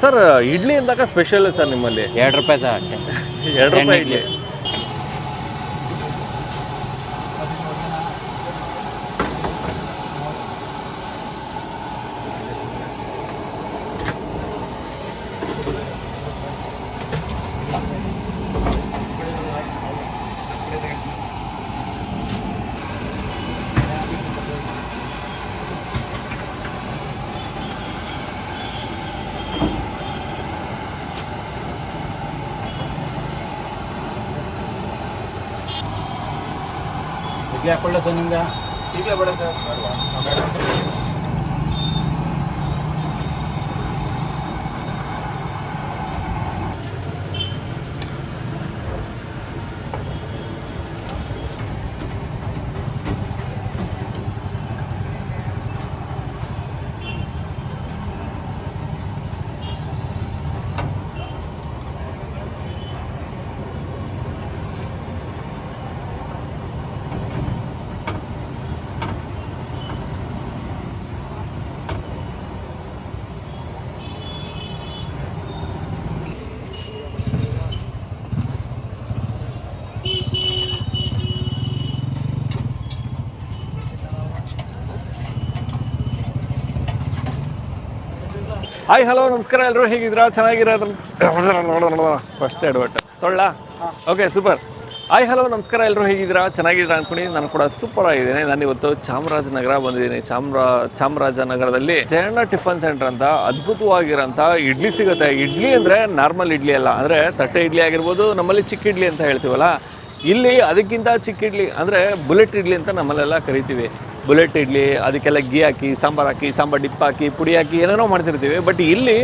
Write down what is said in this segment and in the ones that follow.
Sir idli ಅಂದಾಗ special sir ನಿಮ್ಮಲ್ಲಿ 2 ರೂಪಾಯಿ ಸರ್ ಅಷ್ಟೇ. 2 ರೂಪಾಯಿ ಇಡ್ಲಿ. ಇಡ್ಲಿ ಹಾಕೊಳ್ಳ ಸರ್ ನಿಮ್ಗೆ? ಈಗಲೇ ಬೇಡ ಸರ್. ಹಾಯ್ ಹಲೋ ನಮಸ್ಕಾರ, ಎಲ್ಲರೂ ಹೇಗಿದ್ದೀರಾ? ಚೆನ್ನಾಗಿರೋದು ಫಸ್ಟ್ ಎಡ್ವರ್ಟ್ ತೊಳ್ಳ. Okay super. ಹಾಯ್ ಹಲೋ ನಮಸ್ಕಾರ, ಎಲ್ಲರೂ ಹೇಗಿದ್ದೀರಾ? ಚೆನ್ನಾಗಿದ್ದೀರಾ ಅಂದ್ಕೊಂಡು ನಾನು ಕೂಡ ಸೂಪರ್ ಆಗಿದ್ದೀನಿ. ನಾನು ಇವತ್ತು ಚಾಮರಾಜನಗರ ಬಂದಿದ್ದೀನಿ. ಚಾಮರಾಜನಗರದಲ್ಲಿ ಜಯಣ್ಣ ಟಿಫನ್ ಸೆಂಟರ್ ಅಂತ ಅದ್ಭುತವಾಗಿರೋಂಥ ಇಡ್ಲಿ ಸಿಗುತ್ತೆ. ಇಡ್ಲಿ ಅಂದರೆ ನಾರ್ಮಲ್ ಇಡ್ಲಿ ಅಲ್ಲ, ಅಂದರೆ ತಟ್ಟೆ ಇಡ್ಲಿ ಆಗಿರ್ಬೋದು, ನಮ್ಮಲ್ಲಿ ಚಿಕ್ಕ ಇಡ್ಲಿ ಅಂತ ಹೇಳ್ತೀವಲ್ಲ, ಇಲ್ಲಿ ಅದಕ್ಕಿಂತ ಚಿಕ್ಕ ಇಡ್ಲಿ ಅಂದರೆ ಬುಲೆಟ್ ಇಡ್ಲಿ ಅಂತ ನಮ್ಮಲ್ಲೆಲ್ಲ ಕರಿತೀವಿ. ಬುಲೆಟ್ ಇಡ್ಲಿ, ಅದಕ್ಕೆಲ್ಲ ಗೀ ಹಾಕಿ, ಸಾಂಬಾರು ಡಿಪ್ ಹಾಕಿ, ಪುಡಿ ಹಾಕಿ ಏನೇನೋ ಮಾಡ್ತಿರ್ತೀವಿ. ಬಟ್ ಇಲ್ಲಿ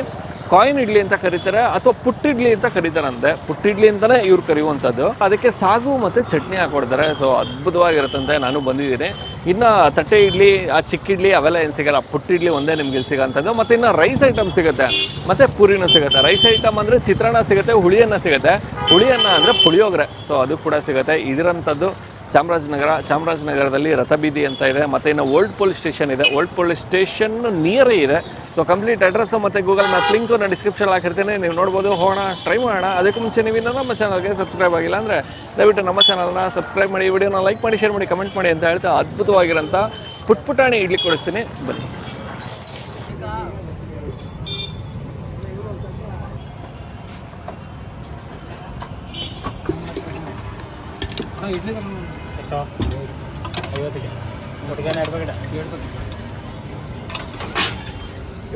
ಕಾಯಿನ್ ಇಡ್ಲಿ ಅಂತ ಕರೀತಾರೆ, ಅಥವಾ ಪುಟ್ಟಿಡ್ಲಿ ಅಂತ ಕರೀತಾರಂತೆ. ಪುಟ್ಟಿಡ್ಲಿ ಅಂತಲೇ ಇವ್ರು ಕರೆಯುವಂಥದ್ದು. ಅದಕ್ಕೆ ಸಾಗು ಮತ್ತು ಚಟ್ನಿ ಹಾಕೊಡ್ತಾರೆ. ಸೊ ಅದ್ಭುತವಾಗಿರುತ್ತಂತೆ. ನಾನು ಬಂದಿದ್ದೀನಿ. ಇನ್ನು ತಟ್ಟೆ ಇಡ್ಲಿ, ಆ ಚಿಕ್ಕ ಇಡ್ಲಿ ಅವೆಲ್ಲ ಏನು ಸಿಗೋಲ್ಲ. ಪುಟ್ಟಿಡ್ಲಿ ಒಂದೇ ನಿಮ್ಗೆ ಇಲ್ಲಿ ಸಿಗೋಂಥದ್ದು. ಮತ್ತು ಇನ್ನು ರೈಸ್ ಐಟಮ್ ಸಿಗುತ್ತೆ, ಮತ್ತು ಪೂರಿನೂ ಸಿಗುತ್ತೆ. ರೈಸ್ ಐಟಮ್ ಅಂದರೆ ಚಿತ್ರಾನ್ನ ಸಿಗುತ್ತೆ, ಹುಳಿಯನ್ನ ಸಿಗುತ್ತೆ. ಹುಳಿಯನ್ನ ಅಂದರೆ ಪುಳಿಯೋಗರೆ, ಸೊ ಅದು ಕೂಡ ಸಿಗುತ್ತೆ. ಇದರಂಥದ್ದು ಚಾಮರಾಜನಗರದಲ್ಲಿ ರಥಬೀದಿ ಅಂತ ಇದೆ. ಮತ್ತು ಇನ್ನು ಓಲ್ಡ್ ಪೊಲೀಸ್ ಸ್ಟೇಷನ್ ಇದೆ. ಓಲ್ಡ್ ಪೊಲೀಸ್ ಸ್ಟೇಷನ್ ನಿಯರೇ ಇದೆ. ಸೊ ಕಂಪ್ಲೀಟ್ ಅಡ್ರೆಸ್ಸು ಮತ್ತು ಗೂಗಲ್ ಮ್ಯಾಪ್ ಲಿಂಕು ನಾನು ಡಿಸ್ಕ್ರಿಪ್ಷನ್ ಹಾಕಿರ್ತೀನಿ, ನೀವು ನೋಡ್ಬೋದು. ಹೋಗೋಣ, ಟ್ರೈ ಮಾಡೋಣ. ಅದಕ್ಕೂ ಮುಂಚೆ ನೀವು ಇನ್ನೂ ನಮ್ಮ ಚಾನಲ್ಗೆ ಸಬ್ಸ್ಕ್ರೈಬ್ ಆಗಿಲ್ಲ ಅಂದರೆ ದಯವಿಟ್ಟು ನಮ್ಮ ಚಾನಲ್ನ ಸಬ್ಸ್ಕ್ರೈಬ್ ಮಾಡಿ, ವಿಡಿಯೋನ ಲೈಕ್ ಮಾಡಿ, ಶೇರ್ ಮಾಡಿ, ಕಮೆಂಟ್ ಮಾಡಿ ಅಂತ ಹೇಳ್ತಾ ಅದ್ಭುತವಾಗಿರೋಂಥ ಪುಟ್ಪುಟಾಣಿ ಇಡ್ಲಿ ಕೊಡಿಸ್ತೀನಿ, ಬನ್ನಿ.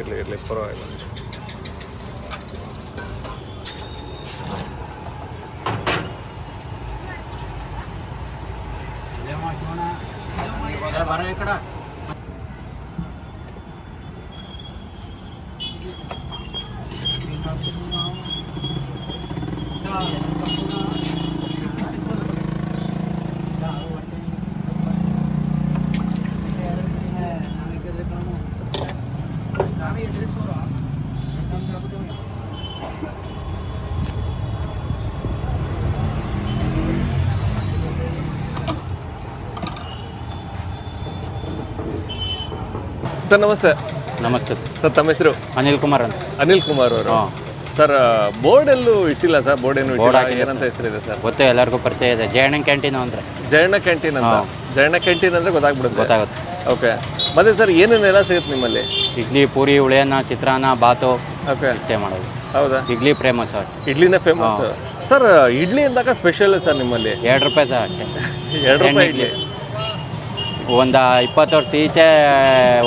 ಇಡ್ಲಿ ಇರಲಿ ಪರವಾಗಿಲ್ಲ. ಸರ್ ನಮಸ್ತೆ. ನಮಸ್ತೆ ಸರ್, ತಮ್ಮ ಹೆಸರು? ಅನಿಲ್ ಕುಮಾರ್ ಅಂತ. ಅನಿಲ್ ಕುಮಾರ್ ಅವರು. ಸರ್ ಬೋರ್ಡ್ ಎಲ್ಲೂ ಇಟ್ಟಿಲ್ಲ ಸರ್? ಬೋರ್ಡ್ ಏನು ಇಟ್ಟಿಲ್ಲ, ಏನಂತ ಹೆಸರಿದೆ ಸರ್? ಗೊತ್ತು, ಎಲ್ಲರಿಗೂ ಪರಿಚಯ ಇದೆ. ಜಯಣ್ಣ ಕ್ಯಾಂಟೀನ್ ಅಂದರೆ. ಜಯಣ್ಣ ಕ್ಯಾಂಟೀನ್ ಅಂತ. ಜಯಣ್ಣ ಕ್ಯಾಂಟೀನ್ ಅಂದರೆ ಗೊತ್ತಾಗ್ಬಿಡುತ್ತೆ. ಗೊತ್ತಾಗುತ್ತೆ. ಓಕೆ. ಮತ್ತೆ ಸರ್ ಏನೇನೆಲ್ಲ ಸಿಗುತ್ತೆ ನಿಮ್ಮಲ್ಲಿ? ಇಡ್ಲಿ, ಪೂರಿ, ಹುಳಿಯನ್ನ, ಚಿತ್ರಾನ್ನ, ಬಾತು. ಓಕೆ. ಇಷ್ಟೇ ಮಾಡೋದು. ಹೌದಾ? Idli famous sir. ಇಡ್ಲಿನ ಫೇಮಸ್ ಸರ್. ಇಡ್ಲಿ ಅಂದಾಗ ಸ್ಪೆಷಲ್ ಸರ್ ನಿಮ್ಮಲ್ಲಿ? 2 ರೂಪಾಯಿ ಸರ್ ಅಷ್ಟೇ. 2 ರೂಪಾಯಿ ಇಡ್ಲಿ. ಒಂದು 20 ವರ್ಷ ಈಚೆ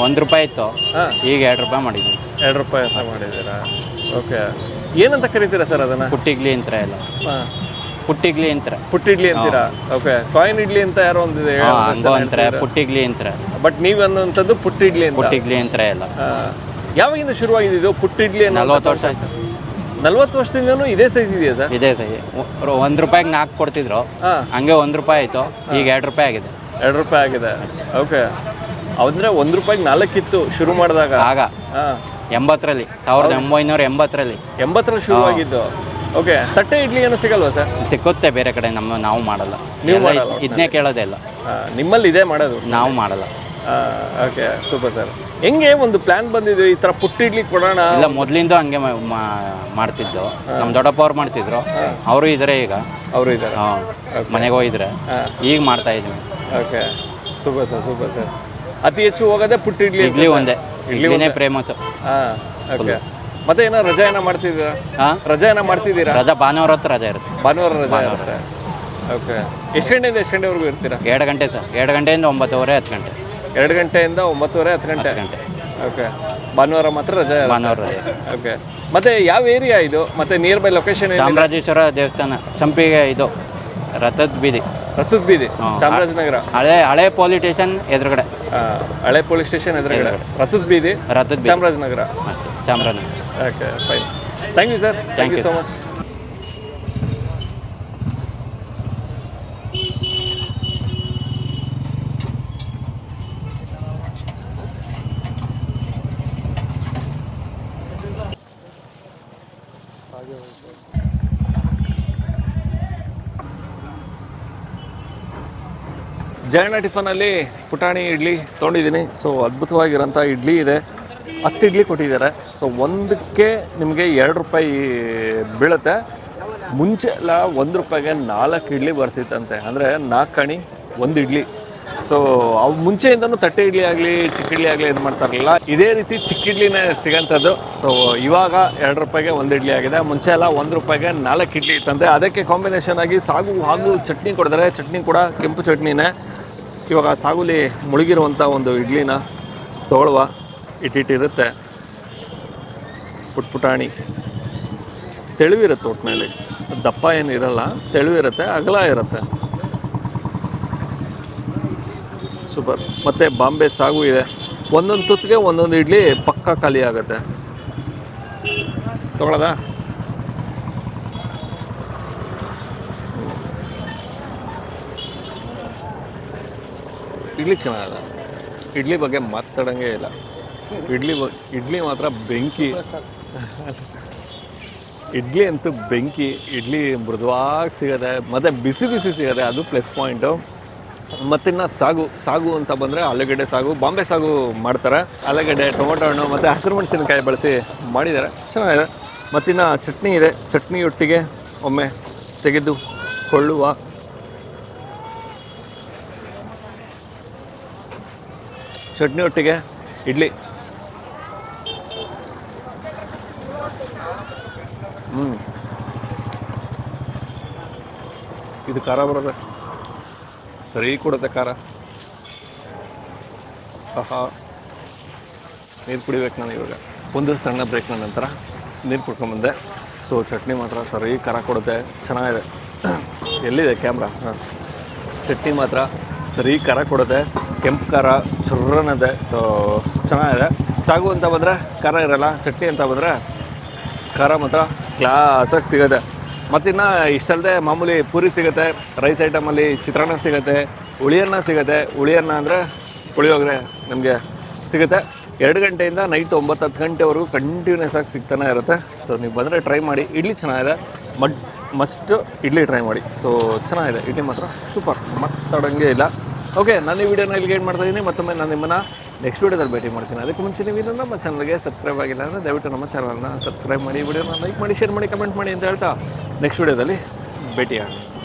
1 ರೂಪಾಯಿ ಇತ್ತು, ಈಗ 2 ರೂಪಾಯಿ ಮಾಡಿದ್ದೀವಿ. 2 ರೂಪಾಯಿ ಅಂತ ಮಾಡಿದ್ದೀರಾ? ಓಕೆ. ಏನಂತ ಕರಿತೀರಾ ಸರ್ ಅದನ್ನ? ಪುಟ್ಟಿಡ್ಲಿ ಅಂತಾರೆ ಎಲ್ಲ. ಪುಟ್ಟಿಡ್ಲಿ ಅಂತಾರೆ. ಪುಟ್ಟಿಡ್ಲಿ ಅಂತೀರಾ? ಓಕೆ. ಕಾಯಿನ್ ಇಡ್ಲಿ ಅಂತ ಯಾರೋ ಒಂದಿದೆ ಅಂತಾರೆ, ಪುಟ್ಟಿಡ್ಲಿ ಅಂತಾರೆ. ಬಟ್ ನೀವು ಅನ್ನುವಂಥದ್ದು ಪುಟ್ಟಿಡ್ಲಿ ಅಂತ. ಪುಟ್ಟಿಡ್ಲಿ ಅಂತಾರೆ ಎಲ್ಲ. ಯಾವಾಗಿಂದ ಶುರುವಾಗಿದೆ ಇದು ಪುಟ್ಟಿಡ್ಲಿ? 40 ವರ್ಷ ಆಯ್ತು. 40 ವರ್ಷದಿಂದನೂ ಇದೇ ಸೈಜ್ ಇದೆಯಾ ಸರ್? ಇದೇ ಸೈಜ್. 1 ರೂಪಾಯಿಗೆ 4 ಕೊಡ್ತಿದ್ರು, ಹಂಗೆ 1 ರೂಪಾಯಿ ಆಯಿತು, ಈಗ 2 ರೂಪಾಯಿ ಆಗಿದೆ. 2 ರೂಪಾಯಿ ಆಗಿದೆ. ಓಕೆ. ಅಂದರೆ 1 ರೂಪಾಯಿಗೆ 4 ಇತ್ತು ಶುರು ಮಾಡಿದಾಗ. ಆಗ 80ರಲ್ಲಿ, 1980ರಲ್ಲಿ 80ರಲ್ಲಿ ಶುರುವಾಗಿದ್ದು. ಓಕೆ. ತಟ್ಟೆ ಇಡ್ಲಿ ಏನು ಸಿಗಲ್ವಾ ಸರ್? ಸಿಕ್ಕುತ್ತೆ ಬೇರೆ ಕಡೆ, ನಾವು ಮಾಡಲ್ಲ. ನೀವು ಮಾಡಲ್ಲ? ಇದನ್ನೇ ಕೇಳೋದೇ ಇಲ್ಲ. ನಿಮ್ಮಲ್ಲಿ ಇದೇ ಮಾಡೋದು? ನಾವು ಮಾಡಲ್ಲ. Okay super sir. ಹೆಂಗೆ ಒಂದು ಪ್ಲಾನ್ ಬಂದಿದ್ದು ಈ ಥರ ಪುಟ್ಟ ಇಡ್ಲಿ ಕೊಡೋಣ? ಇಲ್ಲ, ಮೊದಲಿಂದ ಹಂಗೆ ಮಾಡ್ತಿದ್ದು. ನಮ್ಮ ದೊಡ್ಡಪ್ಪ ಅವ್ರು ಮಾಡ್ತಿದ್ರು, ಅವರು ಇದ್ದಾರೆ ಈಗ. ಅವರು ಇದ್ದಾರೆ. ಹಾಂ, ಮನೆಗೆ ಹೋಗಿದ್ರೆ ಈಗ ಮಾಡ್ತಾ ಇದ್ದೀವಿ. Okay super sir. ಅತಿ ಹೆಚ್ಚು ಹೋಗೋದೇ ಪುಟ್ಟ ಇಡ್ಲಿ? ಇಡ್ಲಿ ಒಂದೇ, ಇಡ್ಲಿನೇ ಫೇಮಸ್. ಹಾಂ, ಓಕೆ. ಮತ್ತೆ ಏನೋ ರಜಾ ಏನೋ ಮಾಡ್ತಿದ್ದೀರಾ? ಹಾಂ, ರಜಾ ಏನೋ ಮಾಡ್ತಿದ್ದೀರಾ? ರಜಾ ಭಾನುವಾರ ಹೊತ್ತು ರಜಾ ಇರುತ್ತೆ. ಭಾನುವಾರ ರಜಾ ಇರುತ್ತೆ. ಓಕೆ. ಎಷ್ಟು ಗಂಟೆಯಿಂದ ಎಷ್ಟು ಗಂಟೆವರೆಗೂ ಇರ್ತೀರಾ? 2 ಗಂಟೆ ಸರ್. 2 ಗಂಟೆಯಿಂದ 9:30, 10 ಗಂಟೆ. 2 ಗಂಟೆಯಿಂದ 9:30, 10 ಗಂಟೆ. 10 ಗಂಟೆ. ಓಕೆ. ಭಾನುವಾರ ಮಾತ್ರ ರಜೆ? ಭಾನುವಾರ ರಜೆ. ಓಕೆ. ಮತ್ತೆ ಯಾವ ಏರಿಯಾ ಇದು? ಮತ್ತೆ ನಿಯರ್ ಬೈ ಲೊಕೇಶನ್? ಚಾಮರಾಜೇಶ್ವರ ದೇವಸ್ಥಾನ, ಸಂಪಿಗೆ, ಇದು ರಥದ ಬೀದಿ. ರಥದ ಬೀದಿ, ಚಾಮರಾಜನಗರ. ಹಳೆ ಪೊಲೀಸ್ ಸ್ಟೇಷನ್ ಎದುರುಗಡೆ. ಹಳೆ ಪೊಲೀಸ್ ಸ್ಟೇಷನ್ ಎದುರುಗಡೆ ರಥದ ಬೀದಿ, Chamarajanagar. Chamarajanagar. Okay fine. Thank you sir. Thank you so much. Jayanna ಟಿಫನಲ್ಲಿ ಪುಟಾಣಿ ಇಡ್ಲಿ ತೊಗೊಂಡಿದ್ದೀನಿ. ಸೊ ಅದ್ಭುತವಾಗಿರೋಂಥ ಇಡ್ಲಿ ಇದೆ. 10 ಇಡ್ಲಿ ಕೊಟ್ಟಿದ್ದಾರೆ. ಸೊ ಒಂದಕ್ಕೆ ನಿಮಗೆ 2 ರೂಪಾಯಿ ಬೀಳುತ್ತೆ. ಮುಂಚೆ ಎಲ್ಲ 1 ರೂಪಾಯಿಗೆ 4 ಇಡ್ಲಿ ಬರ್ತಿತ್ತಂತೆ, ಅಂದರೆ 4 ಅಣಿ 1 ಇಡ್ಲಿ. ಸೊ ಅವು ಮುಂಚೆಯಿಂದನೂ ತಟ್ಟೆ ಇಡ್ಲಿ ಆಗಲಿ ಚಿಕ್ಕ ಇಡ್ಲಿ ಆಗಲಿ ಇದು ಮಾಡ್ತಾರಲ್ಲ, ಇದೇ ರೀತಿ ಚಿಕ್ಕ ಇಡ್ಲಿನೇ ಸಿಗೋಂಥದ್ದು. ಸೊ ಇವಾಗ 2 ರೂಪಾಯಿಗೆ 1 ಇಡ್ಲಿ ಆಗಿದೆ. ಮುಂಚೆ ಎಲ್ಲ 1 ರೂಪಾಯಿಗೆ 4 ಇಡ್ಲಿ ಇತ್ತಂತೆ. ಅದಕ್ಕೆ ಕಾಂಬಿನೇಷನ್ ಆಗಿ ಸಾಗು ಹಾಗೂ ಚಟ್ನಿ ಕೊಡ್ತಾರೆ. ಚಟ್ನಿ ಕೂಡ ಕೆಂಪು ಚಟ್ನಿನೇ. ಇವಾಗ ಸಾಗುಲಿ ಮುಳುಗಿರುವಂಥ ಒಂದು ಇಡ್ಲಿನ ತೊಗೊಳ್ಳುವ. ಇಟ್ಟಿರುತ್ತೆ, ಪುಟಾಣಿ ತೆಳುವಿರುತ್ತೆ. ಒಟ್ಟಿನಲ್ಲಿ ದಪ್ಪ ಏನಿರಲ್ಲ, ತೆಳುವಿರುತ್ತೆ, ಅಗಲ ಇರುತ್ತೆ. ಸೂಪರ್. ಮತ್ತು ಬಾಂಬೆ ಸಾಗು ಇದೆ. ಒಂದೊಂದು ತುತ್ತಿಗೆ ಒಂದೊಂದು ಇಡ್ಲಿ ಪಕ್ಕ ಖಾಲಿ ಆಗುತ್ತೆ. ತೊಗೊಳೋದಾ? ಇಡ್ಲಿ ಚೆನ್ನಾಗದ. ಇಡ್ಲಿ ಬಗ್ಗೆ ಮಾತಾಡೋಂಗೆ ಇಲ್ಲ. ಇಡ್ಲಿ ಮಾತ್ರ ಬೆಂಕಿ. ಇಡ್ಲಿ ಅಂತೂ ಬೆಂಕಿ. ಇಡ್ಲಿ ಮೃದುವಾಗಿ ಸಿಗೋದೆ, ಮತ್ತು ಬಿಸಿ ಬಿಸಿ ಸಿಗೋದೆ, ಅದು ಪ್ಲಸ್ ಪಾಯಿಂಟು. ಮತ್ತಿನ್ನು ಸಾಗು ಅಂತ ಬಂದರೆ ಆಲೂಗಡ್ಡೆ ಸಾಗು, ಬಾಂಬೆ ಸಾಗು ಮಾಡ್ತಾರೆ. ಆಲೂಗಡ್ಡೆ, ಟೊಮೊಟೊ ಹಣ್ಣು ಮತ್ತು ಹಸಿರು ಮೆಣಸಿನಕಾಯಿ ಬಳಸಿ ಮಾಡಿದ್ದಾರೆ, ಚೆನ್ನಾಗಿದೆ. ಮತ್ತಿನ್ನು ಚಟ್ನಿ ಇದೆ. ಚಟ್ನಿಯೊಟ್ಟಿಗೆ ಒಮ್ಮೆ ತೆಗೆದು ಕೊಳ್ಳುವ. ಚಟ್ನಿ ಒಟ್ಟಿಗೆ ಇಡ್ಲಿ. ಇದು ಖಾರ ಬರೋದೆ, ಸರಿ ಕೊಡುತ್ತೆ ಖಾರ. ಆಹಾ, ನೀರು ಕುಡಿಬೇಕು ನಾನು ಇವಾಗ. ಒಂದು ಸಣ್ಣ ಬ್ರೇಕ್ನ ನಂತರ ನೀರು ಕುಡ್ಕೊಂಬಂದೆ. ಸೊ ಚಟ್ನಿ ಮಾತ್ರ ಸರಿ ಖಾರ ಕೊಡುತ್ತೆ, ಚೆನ್ನಾಗಿದೆ. ಎಲ್ಲಿದೆ ಕ್ಯಾಮ್ರಾ? ಹಾಂ, ಚಟ್ನಿ ಮಾತ್ರ ಸರಿ ಖಾರ ಕೊಡುತ್ತೆ, ಕೆಂಪು ಖಾರ ಚುರ್ರನದೆ. ಸೊ ಚೆನ್ನಾಗಿದೆ. ಸಾಗು ಅಂತ ಬಂದರೆ ಖಾರ ಇರೋಲ್ಲ, ಚಟ್ನಿ ಅಂತ ಬಂದರೆ ಖಾರ ಮಾತ್ರ ಕ್ಲಾಸಾಗಿ ಸಿಗುತ್ತೆ. ಮತ್ತಿನ್ನು ಇಷ್ಟಲ್ಲದೆ ಮಾಮೂಲಿ ಪೂರಿ ಸಿಗುತ್ತೆ, ರೈಸ್ ಐಟಮಲ್ಲಿ ಚಿತ್ರಾನ್ನ ಸಿಗುತ್ತೆ, ಹುಳಿಯನ್ನ ಸಿಗುತ್ತೆ. ಹುಳಿಯನ್ನ ಅಂದರೆ ಪುಳಿಯೋಗರೆ ನಮಗೆ ಸಿಗುತ್ತೆ. 2 ಗಂಟೆಯಿಂದ ನೈಟ್ 9-10 ಗಂಟೆವರೆಗೂ ಕಂಟಿನ್ಯೂಸ್ ಆಗಿ ಸಿಗ್ತಾನೆ ಇರುತ್ತೆ. ಸೊ ನೀವು ಬಂದರೆ ಟ್ರೈ ಮಾಡಿ. ಇಡ್ಲಿ ಚೆನ್ನಾಗಿದೆ, ಮಸ್ಟ್ ಇಡ್ಲಿ ಟ್ರೈ ಮಾಡಿ. ಸೊ ಚೆನ್ನಾಗಿದೆ ಇಡ್ಲಿ ಮಾತ್ರ, ಸೂಪರ್, ಮಾತಾಡೋಂಗೆ ಇಲ್ಲ. ಓಕೆ, ನಾನು ಈ ವಿಡಿಯೋನ ಇಲ್ಲಿಗೆ ಏನು ಮಾಡ್ತಾಯಿದ್ದೀನಿ. ಮತ್ತೊಮ್ಮೆ ನಾನು ನಿಮ್ಮನ್ನು ನೆಕ್ಸ್ಟ್ ವೀಡಿಯೋದಲ್ಲಿ ಭೇಟಿ ಮಾಡ್ತೀನಿ. ಅದಕ್ಕೆ ಮುಂಚೆ ನೀವು ಇನ್ನೂ ನಮ್ಮ ಚಾನಲ್ಗೆ ಸಬ್ಸ್ಕ್ರೈಬ್ ಆಗಿಲ್ಲ ಅಂದರೆ ದಯವಿಟ್ಟು ನಮ್ಮ ಚಾನಲ್ನ ಸಬ್ಸ್ಕ್ರೈಬ್ ಮಾಡಿ, ವಿಡಿಯೋನ ಲೈಕ್ ಮಾಡಿ, ಶೇರ್ ಮಾಡಿ, ಕಮೆಂಟ್ ಮಾಡಿ ಅಂತ ಹೇಳ್ತಾ ನೆಕ್ಸ್ಟ್ ವೀಡಿಯೋದಲ್ಲಿ ಭೇಟಿಯಾಗೋಣ.